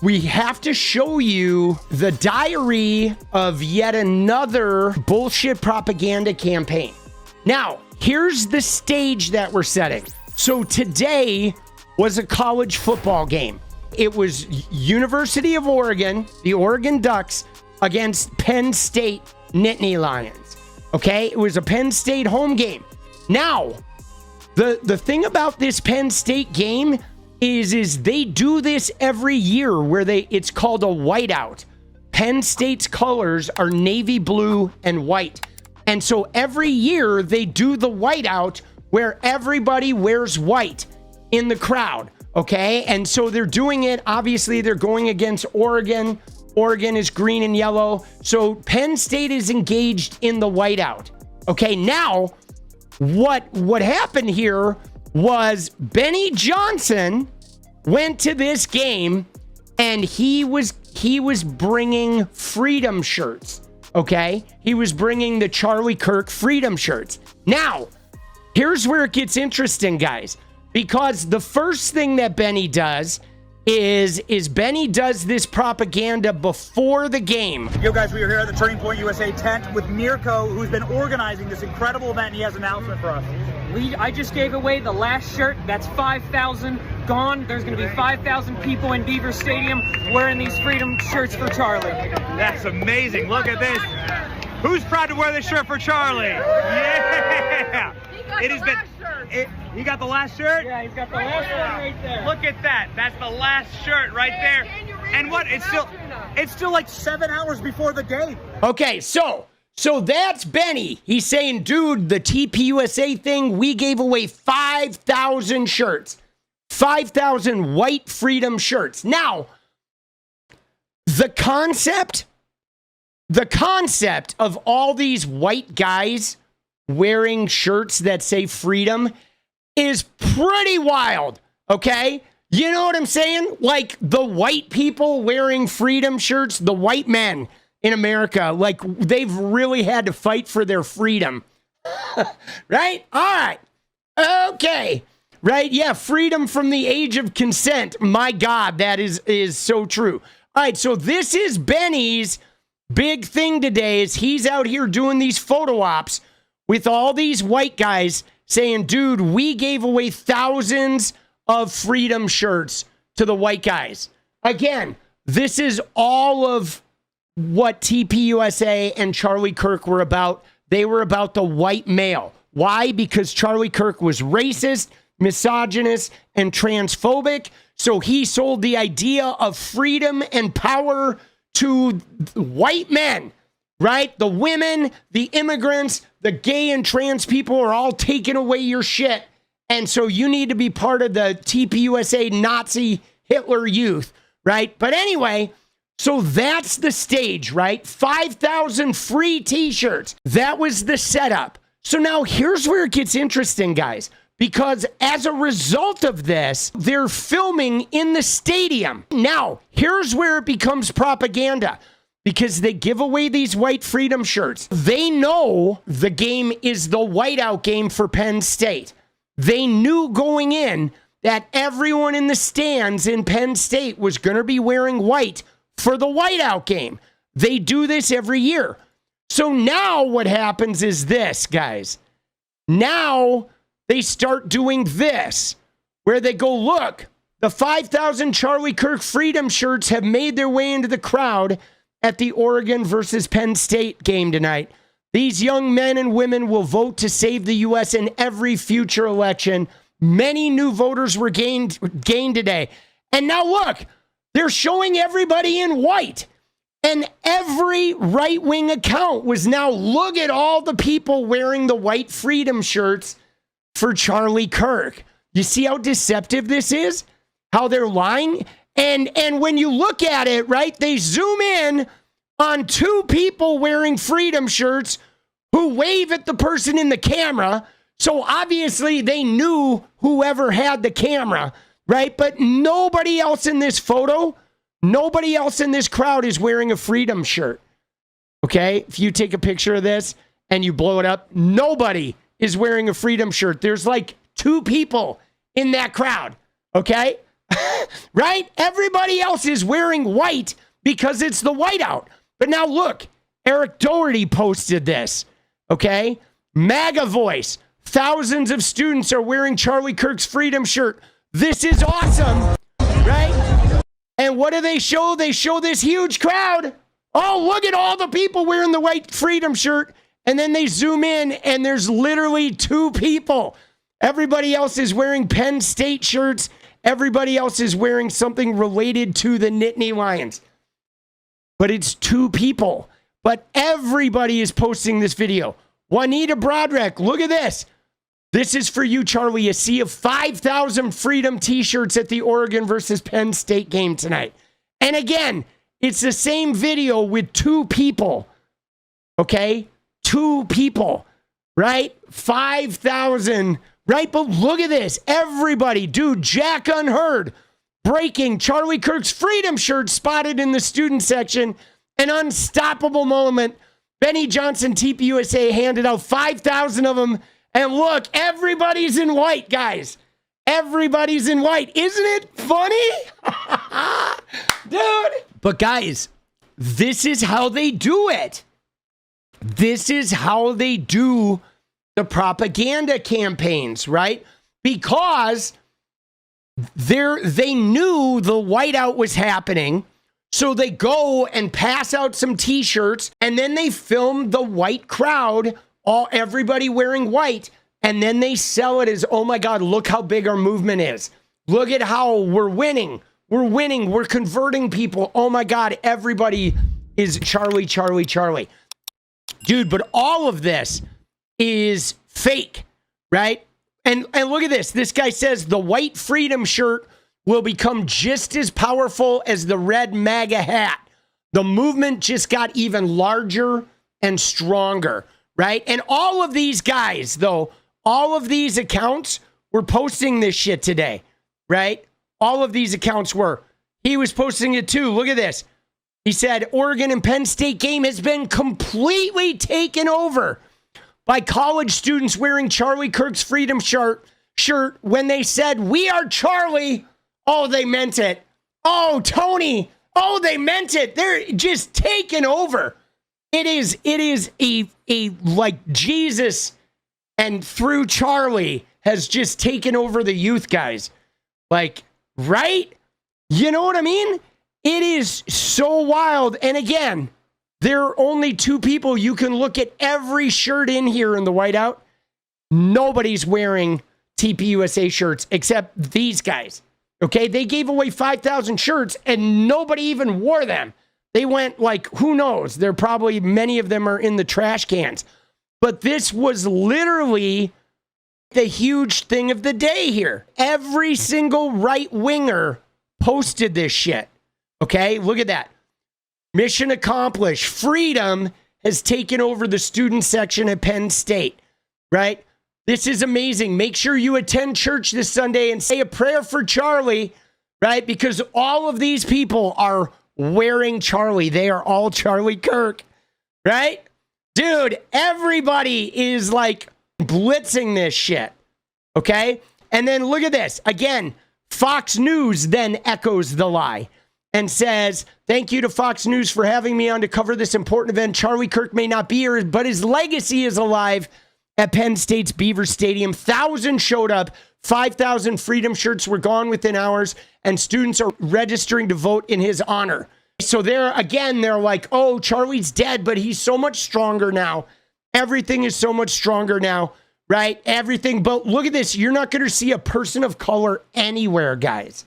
We have to show you the diary of yet another bullshit propaganda campaign. Now, here's the stage that we're setting. So today was a college football game. It was University of Oregon, the Oregon Ducks, against Penn State Nittany Lions. Okay, it was a Penn State home game. Now, the thing about this Penn State game is they do this every year where it's called a whiteout. Penn State's colors are navy blue and white. And so every year they do the whiteout where everybody wears white in the crowd. Okay, and so they're doing it. Obviously, they're going against Oregon. Oregon is green and yellow. So Penn State is engaged in the whiteout. Okay, now what happened here was Benny Johnson went to this game and he was bringing freedom shirts. Okay, he was bringing the Charlie Kirk freedom shirts. Now, here's where it gets interesting, guys, because the first thing that Benny does is Benny does this propaganda before the game. Yo guys, we are here at the Turning Point USA tent with 𝗙𝗃𝗍, who's been organizing this incredible event, and he has an announcement for us. I just gave away the last shirt. That's 5,000 gone. There's going to be 5,000 people in Beaver Stadium wearing these freedom shirts for Charlie. That's amazing. Look at this. Who's proud to wear this shirt for Charlie? Yeah! It has been. He got the last shirt? Yeah, he's got the last shirt right there. Look at that. That's the last shirt right there. And what? It's still like 7 hours before the game. Okay, so that's Benny. He's saying, dude, the TPUSA thing, we gave away 5,000 shirts. 5,000 white freedom shirts. Now, the concept of all these white guys wearing shirts that say freedom is pretty wild, okay? You know what I'm saying? Like the white people wearing freedom shirts, the white men in America, like they've really had to fight for their freedom. Right? All right. Okay. Right? Yeah, freedom from the age of consent. My God, that is so true. All right, so this is Benny's big thing today is he's out here doing these photo ops with all these white guys saying, dude, we gave away thousands of freedom shirts to the white guys. Again, this is all of what TPUSA and Charlie Kirk were about. They were about the white male. Why? Because Charlie Kirk was racist, misogynist, and transphobic. So he sold the idea of freedom and power to white men, right? The women, the immigrants, the gay and trans people are all taking away your shit. And so you need to be part of the TPUSA Nazi Hitler youth, right? But anyway, so that's the stage, right? 5,000 free t-shirts. That was the setup. So now here's where it gets interesting, guys, because as a result of this, they're filming in the stadium. Now, here's where it becomes propaganda. Because they give away these white freedom shirts. They know the game is the whiteout game for Penn State. They knew going in that everyone in the stands in Penn State was going to be wearing white for the whiteout game. They do this every year. So now what happens is this, guys. Now they start doing this, where they go, look, the 5,000 Charlie Kirk freedom shirts have made their way into the crowd at the Oregon versus Penn State game tonight. These young men and women will vote to save the U.S. in every future election. Many new voters were gained today. And now look, they're showing everybody in white. And every right-wing account was now, look at all the people wearing the white freedom shirts for Charlie Kirk. You see how deceptive this is? How they're lying? And when you look at it, right, they zoom in on two people wearing freedom shirts who wave at the person in the camera. So obviously they knew whoever had the camera, right? But nobody else in this photo, nobody else in this crowd is wearing a freedom shirt. Okay? If you take a picture of this and you blow it up, nobody is wearing a freedom shirt. There's like two people in that crowd. Okay? Right? Everybody else is wearing white because it's the whiteout. But now look, Eric Doherty posted this, okay? MAGA voice. Thousands of students are wearing Charlie Kirk's freedom shirt. This is awesome, right? And what do they show? They show this huge crowd. Oh, look at all the people wearing the white freedom shirt. And then they zoom in and there's literally 2 people. Everybody else is wearing Penn State shirts. Everybody else is wearing something related to the Nittany Lions. But it's 2 people. But everybody is posting this video. Juanita Broderick, look at this. This is for you, Charlie. A sea of 5,000 Freedom t-shirts at the Oregon versus Penn State game tonight. And again, it's the same video with 2 people. Okay? 2 people, right? 5,000, right? But look at this. Everybody, dude, Jack Unheard, breaking Charlie Kirk's freedom shirt spotted in the student section. An unstoppable moment. Benny Johnson, TPUSA, handed out 5,000 of them. And look, everybody's in white, guys. Everybody's in white. Isn't it funny? Dude. But guys, this is how they do it. This is how they do the propaganda campaigns, right? Because they knew the whiteout was happening. So they go and pass out some t-shirts and then they film the white crowd, everybody wearing white, and then they sell it as, oh my God, look how big our movement is. Look at how we're winning. We're winning. We're converting people. Oh my God, everybody is Charlie, Charlie, Charlie. Dude, but all of this is fake, right? And look at this. This guy says the white freedom shirt will become just as powerful as the red MAGA hat. The movement just got even larger and stronger, right? And all of these guys, though, all of these accounts were posting this shit today, right? All of these accounts were. He was posting it too. Look at this. He said, Oregon and Penn State game has been completely taken over by college students wearing Charlie Kirk's freedom shirt when they said, we are Charlie. Oh, they meant it. Oh, Tony. Oh, they meant it. They're just taking over. It is a like Jesus and through Charlie has just taken over the youth, guys. Like, right? You know what I mean? It is so wild. And again, there are only 2 people. You can look at every shirt in here in the whiteout. Nobody's wearing TPUSA shirts except these guys. Okay, they gave away 5,000 shirts and nobody even wore them. They went like, who knows? They're probably, many of them are in the trash cans. But this was literally the huge thing of the day here. Every single right winger posted this shit. Okay, look at that. Mission accomplished. Freedom has taken over the student section at Penn State, right? This is amazing. Make sure you attend church this Sunday and say a prayer for Charlie, right? Because all of these people are wearing Charlie. They are all Charlie Kirk, right? Dude, everybody is like blitzing this shit, okay? And then look at this. Again, Fox News then echoes the lie and says, thank you to Fox News for having me on to cover this important event. Charlie Kirk may not be here, but his legacy is alive at Penn State's Beaver Stadium. 1,000 showed up. 5,000 freedom shirts were gone within hours, and students are registering to vote in his honor. So they're like, oh, Charlie's dead, but he's so much stronger now. Everything is so much stronger now, right? Everything. But look at this. You're not going to see a person of color anywhere, guys.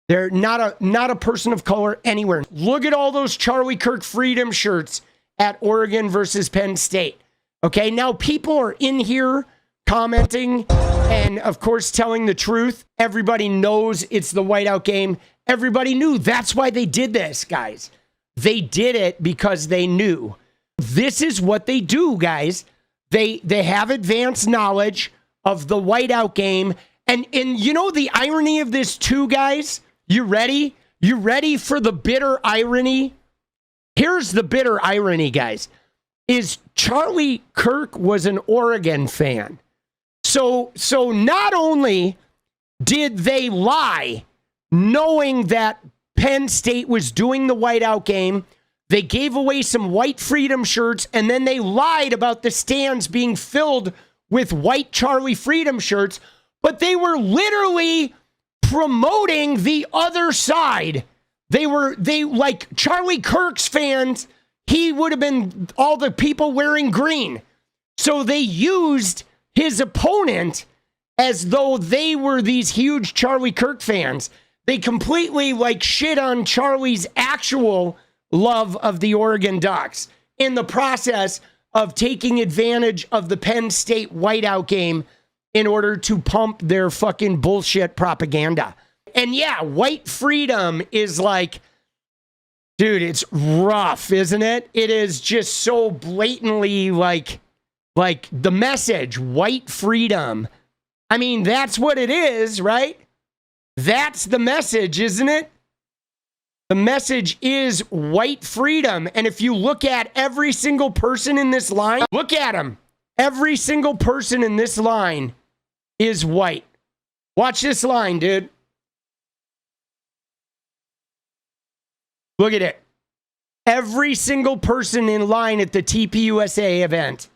They're not a person of color anywhere. Look at all those Charlie Kirk freedom shirts at Oregon versus Penn State. Okay, now people are in here commenting and, of course, telling the truth. Everybody knows it's the whiteout game. Everybody knew. That's why they did this, guys. They did it because they knew. This is what they do, guys. They have advanced knowledge of the whiteout game. And you know the irony of this too, guys? You ready? You ready for the bitter irony? Here's the bitter irony, guys. Is Charlie Kirk was an Oregon fan. So not only did they lie knowing that Penn State was doing the whiteout game. They gave away some white freedom shirts, and then they lied about the stands being filled with white Charlie Freedom shirts, but they were literally promoting the other side. They like Charlie Kirk's fans, he would have been all the people wearing green. So they used his opponent as though they were these huge Charlie Kirk fans. They completely like shit on Charlie's actual love of the Oregon Ducks in the process of taking advantage of the Penn State whiteout game in order to pump their fucking bullshit propaganda. And yeah, white freedom is like, dude, it's rough, isn't it? It is just so blatantly like the message, white freedom. I mean, that's what it is, right? That's the message, isn't it? The message is white freedom. And if you look at every single person in this line, look at them. Every single person in this line is white. Watch this line, dude. Look at it. Every single person in line at the TPUSA event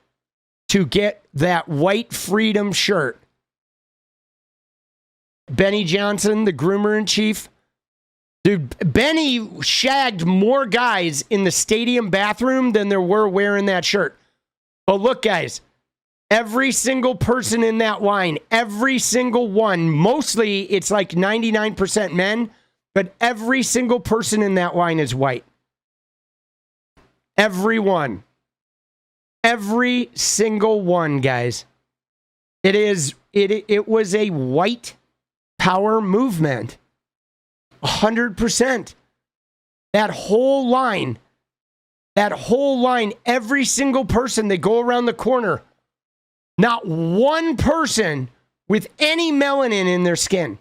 to get that white freedom shirt. Benny Johnson, the groomer in chief. Dude, Benny shagged more guys in the stadium bathroom than there were wearing that shirt. But look, guys, every single person in that line, every single one, mostly it's like 99% men, but every single person in that line is white. Everyone. Every single one, guys. It was a white power movement. 100%. That whole line, every single person, they go around the corner. Not one person with any melanin in their skin.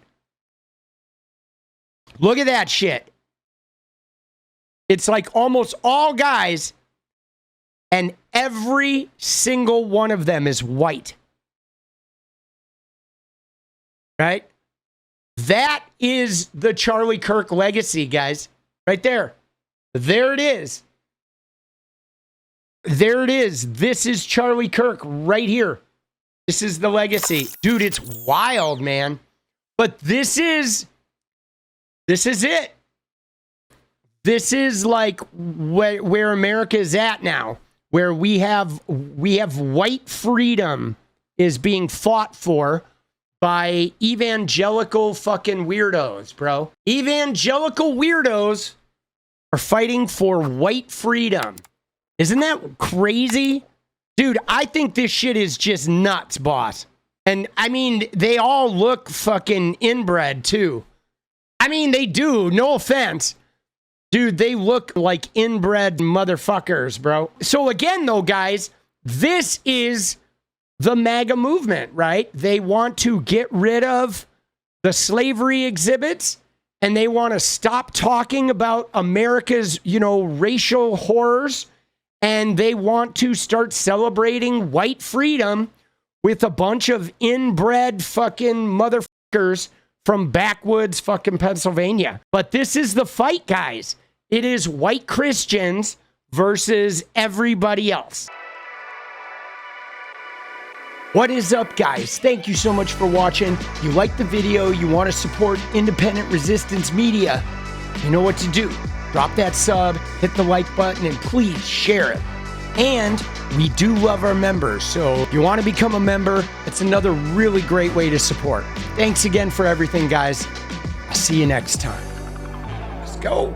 Look at that shit. It's like almost all guys, and every single one of them is white. Right? That is the Charlie Kirk legacy, guys. Right there. There it is. There it is. This is Charlie Kirk right here. This is the legacy. Dude, it's wild, man. But this is it. This is like where America is at now, where we have white freedom is being fought for by evangelical fucking weirdos, bro. Evangelical weirdos are fighting for white freedom. Isn't that crazy? Dude, I think this shit is just nuts, boss. And I mean, they all look fucking inbred too. I mean, they do, no offense. Dude, they look like inbred motherfuckers, bro. So again, though, guys, this is the MAGA movement, right? They want to get rid of the slavery exhibits, and they want to stop talking about America's, racial horrors, and they want to start celebrating white freedom with a bunch of inbred fucking motherfuckers from backwoods fucking Pennsylvania. But this is the fight, guys. It is white Christians versus everybody else. What is up, guys? Thank you so much for watching. You like the video, you want to support independent resistance media, you know what to do. Drop that sub, hit the like button, and please share it. And we do love our members, so if you want to become a member, it's another really great way to support. Thanks again for everything, guys. I'll see you next time. Let's go.